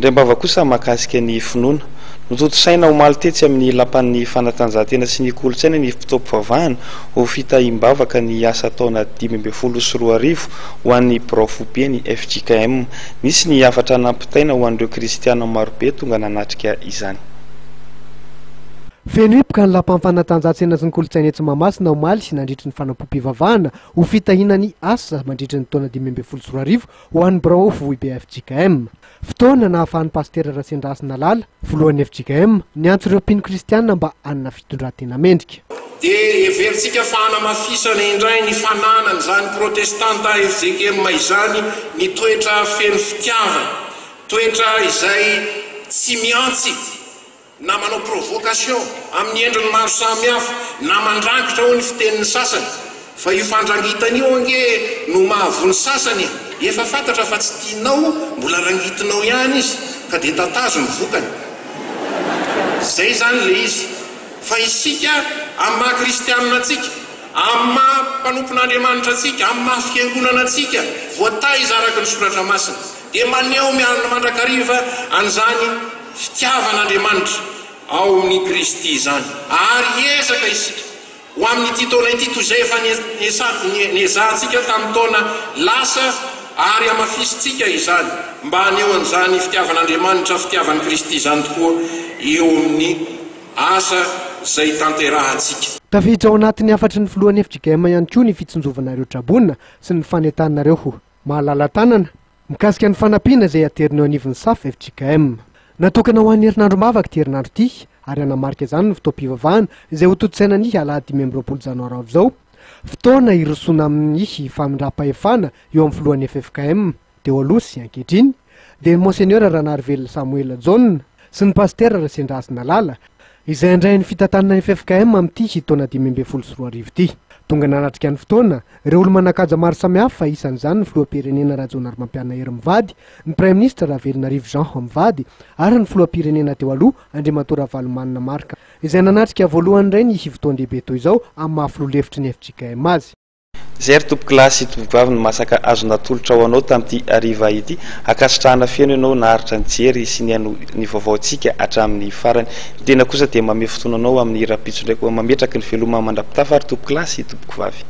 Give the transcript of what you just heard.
Ndrembava kosa mahakasika ny finoana nototo saina ho malitetsy amin'ny lapan'ny fanatanjahantena sy ny kolotsaina ny fitoam-pivavahana ho fitahimbavaka ny asa taona 2024 ho an'ny Brofopie ny FJKM. Nisy ny hafatra nampitaina ho an'ireo kristiana marobe tonga nanatrika izany. Feno hipoka ny lapan'ny fanatanjahantena sy ny kolotsaina eto Mahamasina omaly nandritra ny fanampo-pivavahana ho fitahina ny asa mandritra ny taona 2024 ho an'ny Brofopie FJKM. Fotoana nahafahan'ny pastera Rasendrasina Lala voalohan'ny FJKM ny antso ireo mpino kristianina mba hanana fitondran-tena mendrika. Dia everitsika fanamafisana indray ny fananana izany protestanta FJKM izany ny toetra feno fitiavana, toetra izay tsy miantsy na manao provocation amin'ny endriny maro samihafa na mandrangitra ho ny fitenin'ny sasany, fa io fandrangitana io ange no mahavony sasany efa fantatra fa tsy tianao mbola rangitinao ihany izy ka dia tatazo ny vokany. Zay zany le izy fa isika amin'ny maha kristianina antsika, amin'ny maha mpanompon'Andriamanitra antsika, amin'ny maha fiangonana antsika voataiza araka ny soratra masina dia maneho miarina mandrakariva an'izany fitiavan'Andriamanitra ao amin'ny Kristy izany. Ary ezaka isika ho amin'ity taona ity toy izay efa niezahantsika tamin'ny taona lasa ary amafisitsika izany mba haneho an'izany fitiavan'Andriamanitra, fitiavan'ny Kristy izany tokoa eo amin'ny asa izay tanterahantsika. Tafiditra ao anatin'ny hafatry ny filohan'ny FJKM ihany koa ny fitsonjovanareo trabonina sy ny fanetanareo mahalala-tanana mikasika ny fanampiana izay aterineo anivon'ny SAF FJKM. Natokana ho an'ny herinandro mavaka ty herinandro ity ary anamarika izany ny fotoam-pivavahana izay ho totosaina ny alahady 20 janoary avy izao. Fotoana irosoana amin'ny famindram-pahefana eo amin'ny filohan'ny FFKM Teolosy ankehitriny dia Monseigneur Ranarivelona Samuel John sy ny pastera Rasendrasina Lala izay andray ny fitantanana ny FFKM amin'ity taona 2024 ity. Tonga nanatrika ny fotoana ireo olo manan-kaja maro samihafa isan'izany ny filoham-pirenena Rajaonarymampiana Hery Mivady, ny Prime Ministre Ravelonarivo Jean Mivady ary ny filoham-pirenena teo aloha Andriamatoa Ravalomanina Marika izay nanatrika voalohany indray ny fotoan-dehibe toy izao amin'ny mahafiloha-lefitry ny FJKM azy. Zay ry tompo kilasy tompoko vavy ny masaka azo natolotra ho anao tamin'ity ariva ity, akasitrahana feno ianao naharitra ny jery sy ny vaovaontsika hatramin'ny farany. Tena kosa dia mame fotoana anao amin'ny rapitso ndraiky mametraky ny veloma mandrapitafa ary tompo kilasy tompoko vavy.